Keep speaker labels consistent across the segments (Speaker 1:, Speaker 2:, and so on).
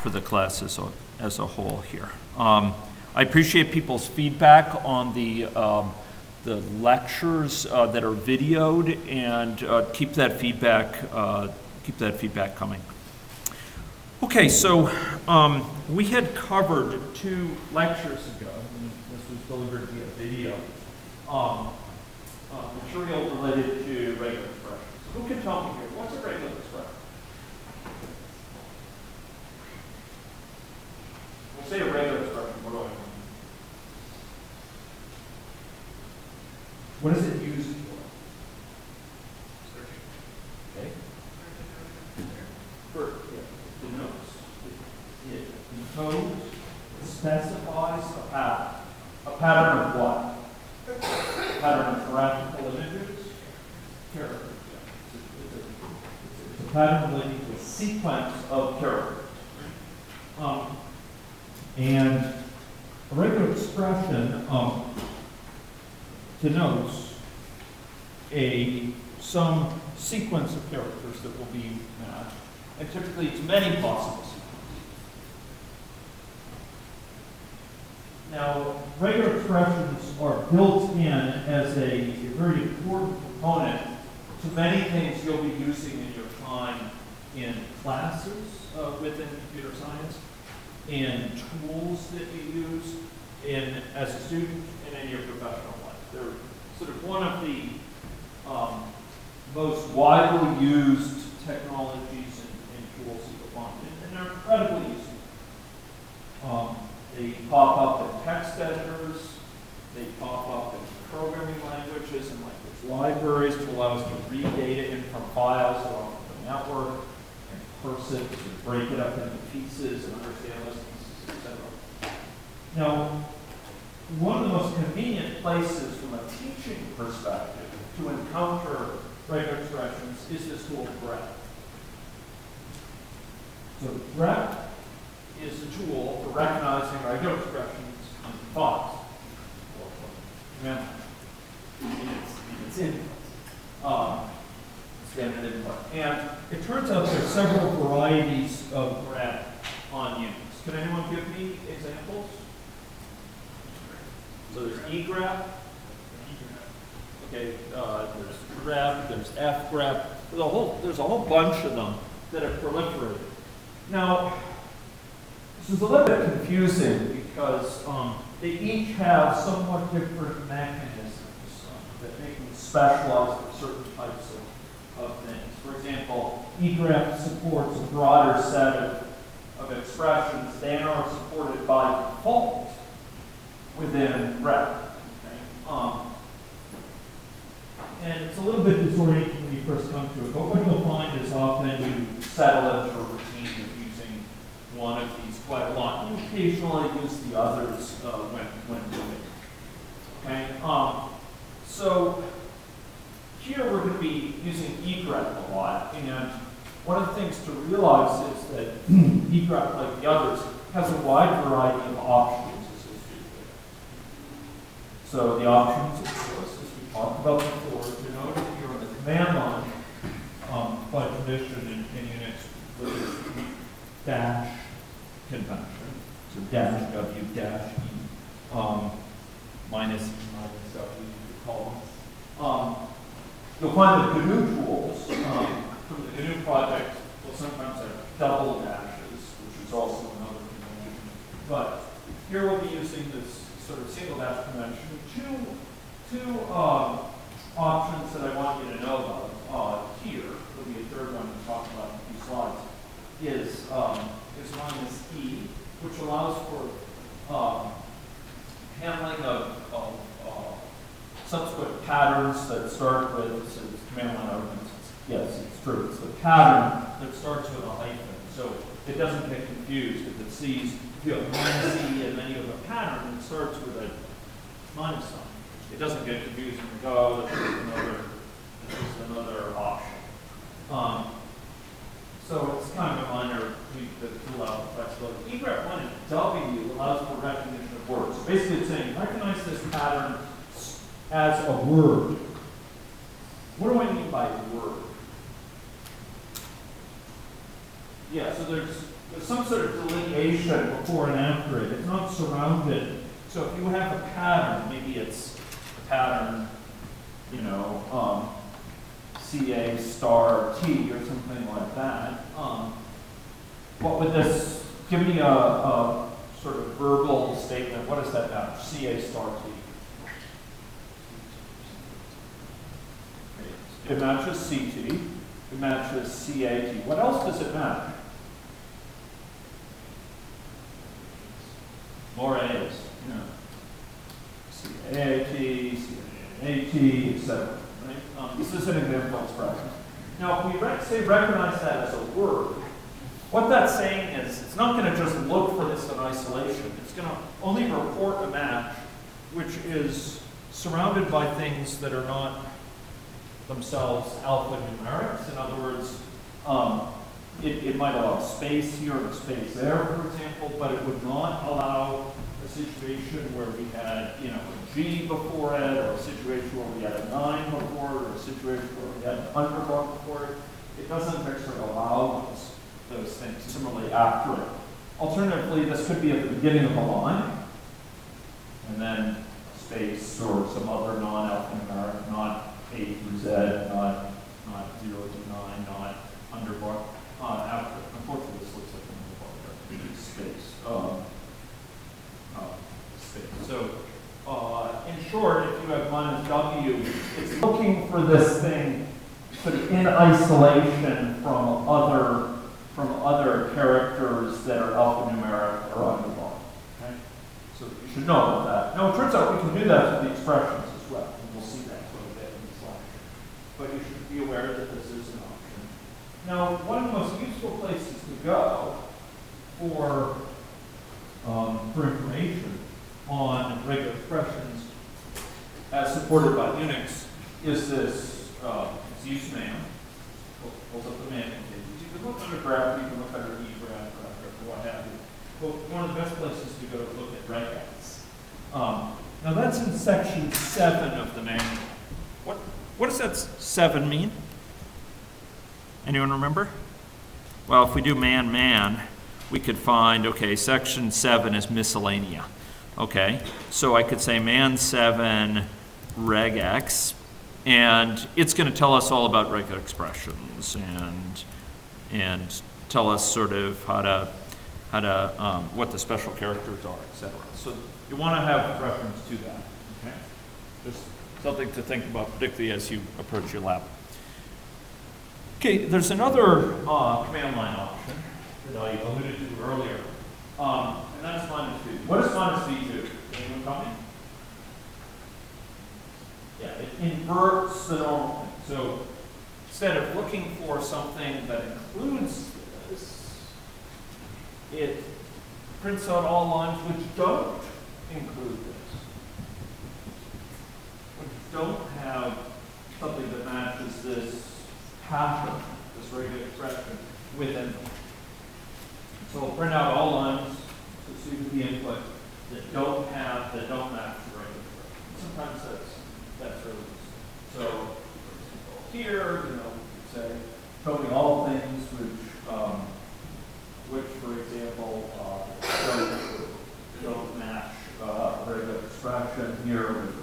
Speaker 1: for the class as a whole here. I appreciate people's feedback on the lectures that are videoed, and keep that feedback coming. Okay, so we had covered 2 lectures ago, and this was delivered via video, material related to regular expressions. Who can tell me here, what's a regular expression? We'll say a regular expression, what do I mean? What is it used for? Okay. Denotes. It encodes, specifies a pattern. A pattern of what? A pattern of graphical images? Characters. It's a pattern relating to a sequence of characters. And a regular expression denotes some sequence of characters that will be matched, and typically it's many possible sequences. Now, regular expressions are built in as a very important component to many things you'll be using in your time in classes within computer science, in tools that you use as a student and in your professional life. They're sort of one of the most widely used technologies and tools that you'll find, and they're incredibly useful. They pop up in text editors, they pop up in programming languages and language libraries to allow us to read data in from files along the network and parse it, to break it up into pieces and understand those pieces, etc. Now, one of the most convenient places from a teaching perspective to encounter regular expressions is this tool grep. So grep is a tool for recognizing regular expressions in files. It's input. Standard input. And it turns out there are several varieties of grep on Unix. Can anyone give me examples? So there's egrep. Okay, there's grep, there's fgrep. There's a whole bunch of them that have proliferated. Now, this is a little bit confusing because they each have somewhat different mechanisms that make them specialized for certain types of things. For example, egrep supports a broader set of expressions than are supported by default within grep. Okay? And it's a little bit disorienting when you first come to it, but what you'll find is often you settle into a routine of using one of these quite a lot. You occasionally use the others when doing it. Okay? So here we're going to be using egrep a lot, and one of the things to realize is that egrep, like the others, has a wide variety of options associated with it. So the options, of course, as we talked about before, denoted here on the command line by tradition in Unix with dash convention. So dash W dash E minus E minus W, you could call them. You'll find that GNU tools from the GNU project will sometimes have double dashes, which is also another convention. But here we'll be using this sort of single dash convention. Two options that I want you to know about here, there'll be a third one to talk about in a few slides, is minus E, which allows for handling of subsequent patterns that start with command line arguments. Yes, it's true. It's the pattern that starts with a hyphen. So it doesn't get confused if it sees, if you have minus E and then you have a pattern that starts with a minus sign. It doesn't get confused and go, oh, this is another option. So it's kind of a minor tweak that allows flexibility. egrep1 and W allows for recognition of words. So basically it's saying, recognize this pattern as a word. What do I mean by word? Yeah, so there's there's some sort of delineation before and after it. It's not surrounded. So if you have a pattern, maybe it's a pattern, you know, CA star T or something like that. What would this, give me a sort of verbal statement. What does that match? CA star T. It matches CT. It matches CAT. What else does it match? More A's. Yeah. CAT, CAT, etc. Right? This is an example expression. Now, if we say recognize that as a word, what that's saying is it's not going to just look for this in isolation. It's going to only report a match which is surrounded by things that are not themselves alphanumerics. In other words, it might allow space here and space there, for example, but it would not allow a situation where we had, you know, a G before it, or a situation where we had a 9 before it, or a situation where we had an underbar before it. It doesn't actually allow those things. Similarly, after it. Alternatively, this could be at the beginning of a line, and then space or some other non-alphanumeric, not A through Z, not 0 to 9, not underbar. After, unfortunately, this looks like an underbar space. Space. So, in short, if you have minus W, it's looking for this thing sort of in isolation from other characters that are alphanumeric or underbar. Okay? So you should know about that. Now, it turns out we can do that with the expressions as well, and we'll see that a little bit in this lecture. But you should be aware that this is an option. Now, one of the most useful places to go for information on regular expressions as supported by Unix is this it's use man. Pulls up the man containers. You can look under grep, you can look under egrep, or what have you. But one of the best places to go to look at Regex. Now that's in section 7 of the manual. What does that 7 mean? Anyone remember? Well, if we do man, we could find, okay, section 7 is miscellanea. Okay, so I could say man 7 regex, and it's going to tell us all about regular expressions and tell us sort of how to what the special characters are, etc. So you want to have reference to that. Okay, just something to think about, particularly as you approach your lab. Okay, there's another command line option that I alluded to earlier, and that's minus V. What does minus V do? Anyone tell me? Yeah, it inverts the normal thing. So instead of looking for something that includes this, it prints out all lines which don't include this, which don't have something that matches this pattern, this regular expression within them. So we'll print out all lines associated with the input that don't match the regular expression. Sometimes that's really useful. So, for example, here, you know, we say, show me all things which, for example, don't match a regular expression here with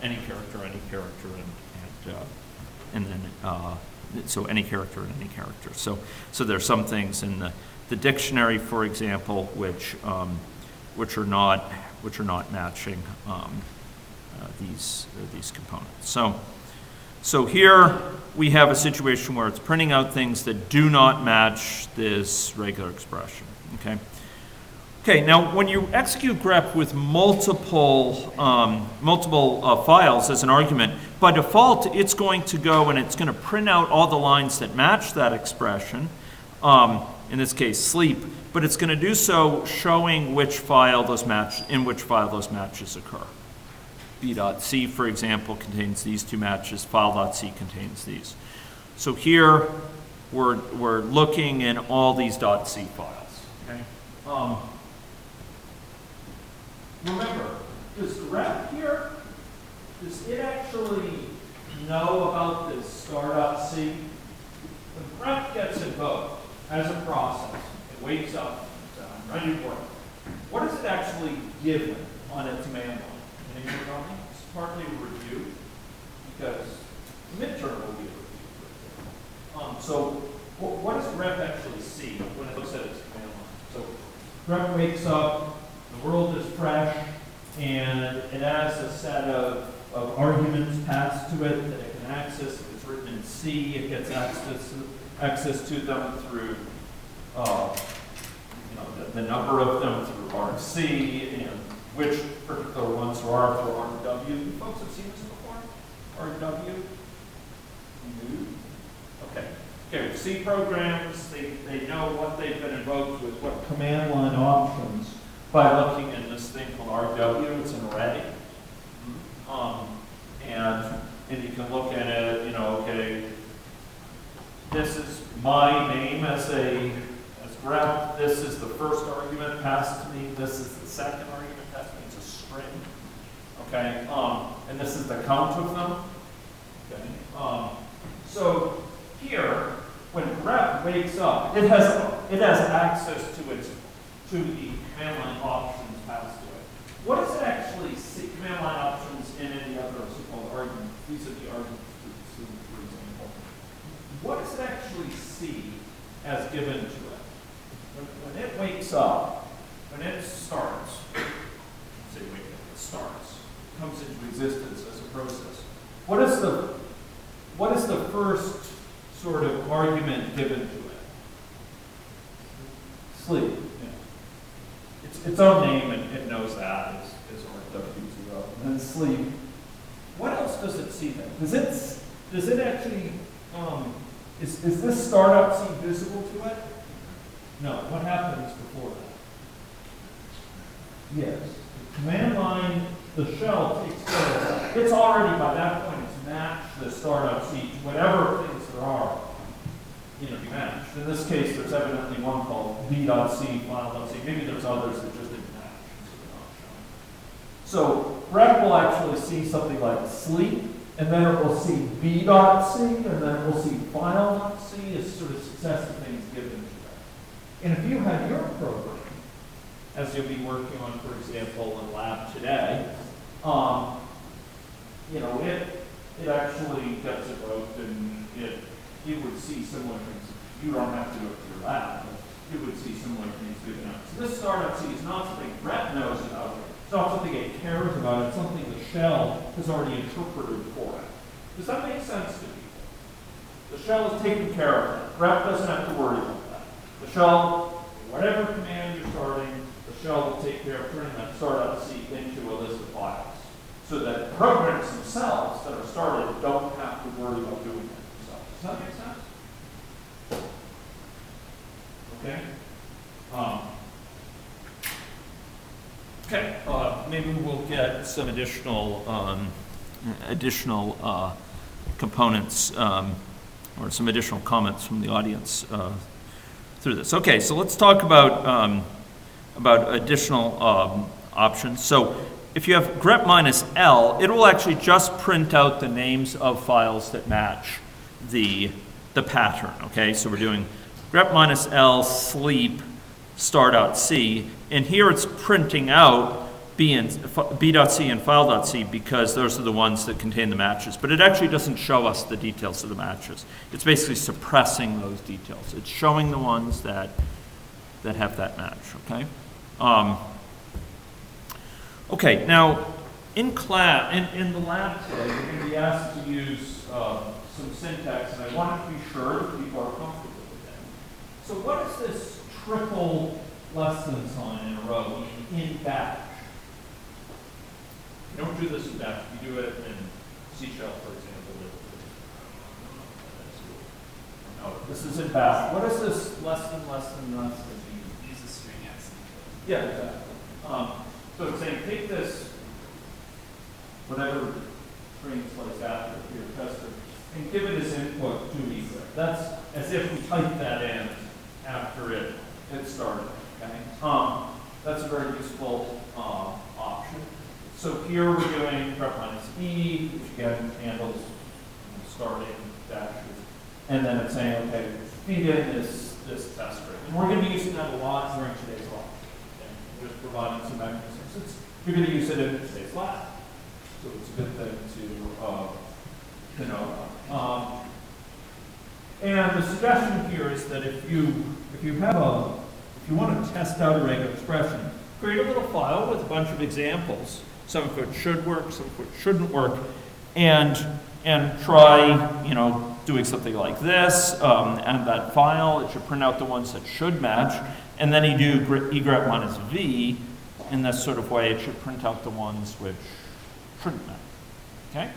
Speaker 1: any character, and then so any character and any character. So there's some things in the dictionary, for example, which are not matching these components. So here we have a situation where it's printing out things that do not match this regular expression. Okay. Now when you execute grep with multiple files as an argument, by default it's going to go and it's going to print out all the lines that match that expression. In this case, sleep, but it's going to do so showing in which file those matches occur. B.C, for example, contains these two matches. File.c contains these. So here we're looking in all these .c files. Okay. Remember, does grep here, does it actually know about this star.c? The grep gets invoked. as a process, it wakes up, it's ready to work. What is it actually given on its command line? Any idea? It's partly a review, because the midterm will be a review. So what does grep actually see when it looks at its command line? So grep wakes up, the world is fresh, and it has a set of arguments passed to it that it can access. If it's written in C, it gets access to them through the number of them through RC, and which particular ones there are for RW. You folks have seen this before? RW? Okay. Okay, with C programs, they know what they've been invoked with, what command line options, by looking in this thing called RW. It's an array. And you can look at it, okay, this is my name as grep. This is the first argument passed to me. This is the second argument passed to me. It's a string. Okay. And this is the count of them. Okay. So here, when grep wakes up, it has access to the command line options passed to it. What does it actually see? Command line options in any other so-called argument. These are the arguments for example. What does it actually see as given to it? When it wakes up, when it starts, say wake up, it starts, comes into existence as a process. What is the first sort of argument given to it? Sleep. Yeah. Its own name, and it knows that is RW0. And then sleep. What else does it see then? Does it actually is this startup C visible to it? No. What happens before that? Yes. The command line, the shell takes care of that. It's already, by that point, it's matched the startup C to whatever things there are, matched. In this case, there's evidently one called v.c, file.c. Maybe there's others that just didn't match, so they're not shown. So grep will actually see something like sleep, and then it will see b.c, and then it will see file.c as sort of successive things given to it. And if you had your program, as you'll be working on, for example, in lab today, it actually gets invoked, and it would see similar things. You don't have to go to your lab, but it would see similar things given out. So this startup C is not something grep knows about. It's not something it cares about. It's something the shell has already interpreted for it. Does that make sense to people? The shell is taking care of it. Grep doesn't have to worry about that. The shell, whatever command you're starting, the shell will take care of turning that startup C into a list of files. So that programs themselves that are started don't have to worry about doing it themselves. Does that make sense? Okay. Maybe we'll get some additional components or some additional comments from the audience through this. Okay, so let's talk about additional options. So if you have grep minus L, it will actually just print out the names of files that match the pattern. Okay, so we're doing grep minus L sleep star.c, and here it's printing out b.c and file.c because those are the ones that contain the matches. But it actually doesn't show us the details of the matches. It's basically suppressing those details. It's showing the ones that have that match. Okay. Okay. Now, in class, in the lab today, you're going to be asked to use some syntax, and I want to be sure that people are comfortable with it. So, what is this triple less than sign in a row in batch? You don't do this in batch. You do it in C shell, for example. No, this is in batch. What is this less than mean?
Speaker 2: Use a string X.
Speaker 1: Yeah, exactly. So it's saying take this, whatever translates after your tester, and give it as input to me. That's as if we typed that in after it started. Okay. That's a very useful option. So here we're doing grep minus E, which again handles starting dashes, and then it's saying, okay, feed in this this test rate. And we're going to be using that a lot during today's talk. Okay? Just providing some mechanisms. You're going to use it in today's lab. So it's a good thing to know. And the suggestion here is that if you want to test out a regular expression, create a little file with a bunch of examples. Some of it should work, some of it shouldn't work, and try, doing something like this, and that file, it should print out the ones that should match, and then you do egrep minus v. In this sort of way, it should print out the ones which shouldn't match. Okay?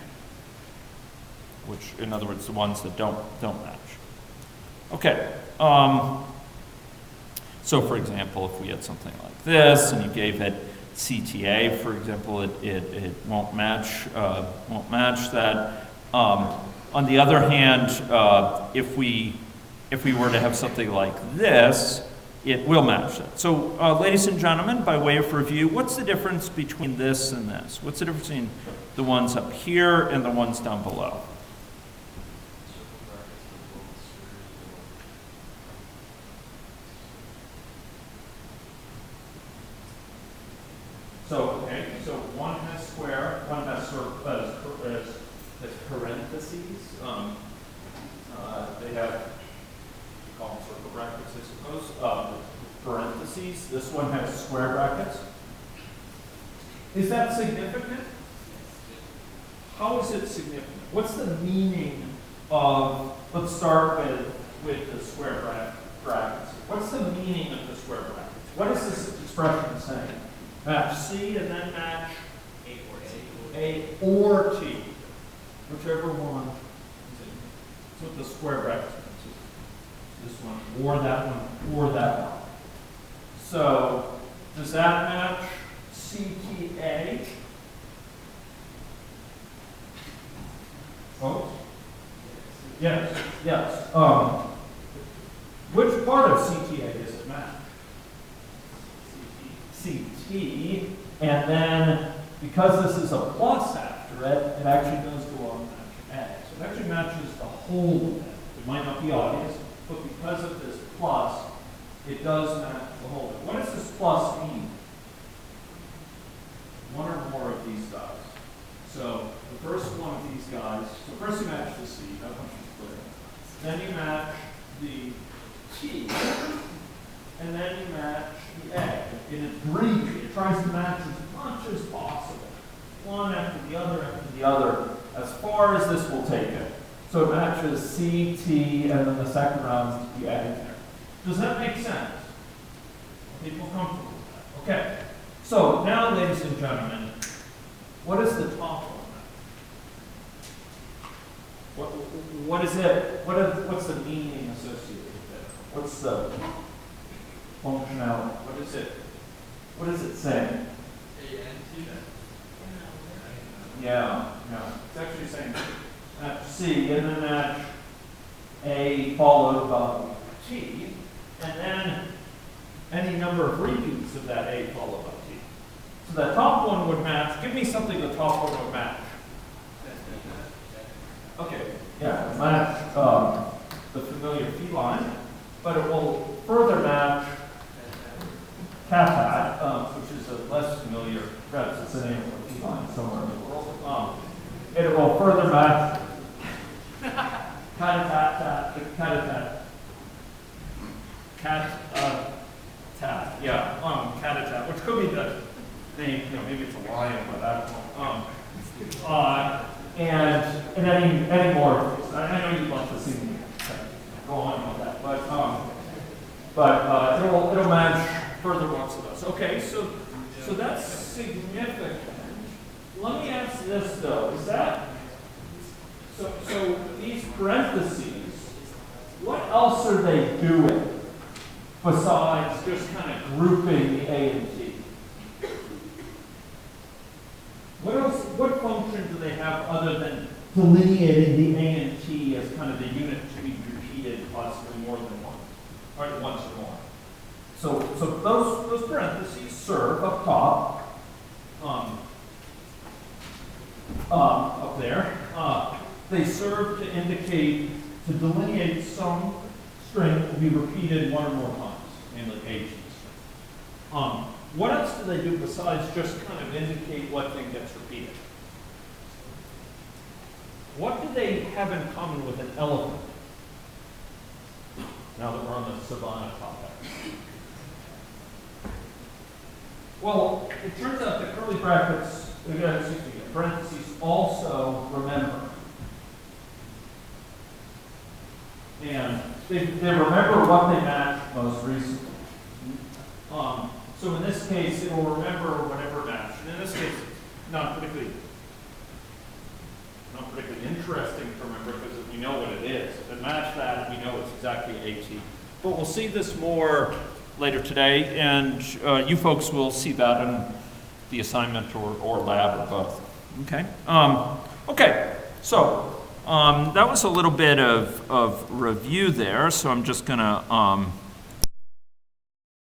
Speaker 1: Which, in other words, the ones that don't match. Okay. So, for example, if we had something like this, and you gave it CTA, for example, it won't match that. On the other hand, if we were to have something like this, it will match that. So, ladies and gentlemen, by way of review, what's the difference between this and this? What's the difference between the ones up here and the ones down below? So, okay, so one has square, one has as parentheses. They have, you call them circle brackets, I suppose. Parentheses. This one has square brackets. Is that significant? How is it significant? What's the meaning of, let's start with the square brackets. What's the meaning of the square brackets? What is this expression saying? Match C and then match A or T. Whichever one. That's what the square brackets means. This one, or that one, or that one. So, does that match CTA? Oh? Yes, yes. Which part of CTA does it match? CT, and then because this is a plus after it, it actually does go on to match A. So it actually matches the whole of it. It might not be obvious, but because of this plus, it does match the whole of it. What does this plus mean? One or more of these guys. So the first one of these guys, so first you match the C, that much is clear. Then you match the T, and then you match the A. In a brief, it tries to match as much as possible. One after the other, as far as this will take it. So it matches C, T, and then the second round is the A there. Does that make sense? Are people comfortable with that? Okay. So now, ladies and gentlemen, what is the top one? What is it? What's the meaning associated with it? What's the functionality? What is it saying? Yeah. It's actually saying match C and then match A followed by T, and then any number of repeats of that A followed by T. So that top one would match. Give me something the top one would match. Okay, yeah, match the familiar feline, but it will further match cat, which is a less familiar reps. It's a name of a feline somewhere in the world. And it will further match cat, which could be the name, maybe it's a lion, but I don't know. And any more of these. I know you'd love to see me go on with that, but it'll match further ones of those. Okay, so that's significant. Let me ask this though: is that so? These parentheses, what else are they doing besides just kind of grouping the A and T? What else? What function do they have other than delineating the A and T as kind of the unit to be repeated possibly more than once, or once or more? So those parentheses serve up top, up there. They serve to indicate, to delineate some string will be repeated one or more times, namely H in the string. What else do they do besides just kind of indicate what thing gets repeated? What do they have in common with an elephant? Now that we're on the savannah topic. Well, it turns out that curly brackets, parentheses, also remember. And they remember what they matched most recently. So in this case, it will remember whatever matched. And in this case, it's not particularly interesting to remember because we know what it is. If it matched that, we know it's exactly AT. But we'll see this more later today, and you folks will see that in the assignment or lab or both. Okay. Okay. So that was a little bit of review there. So I'm just gonna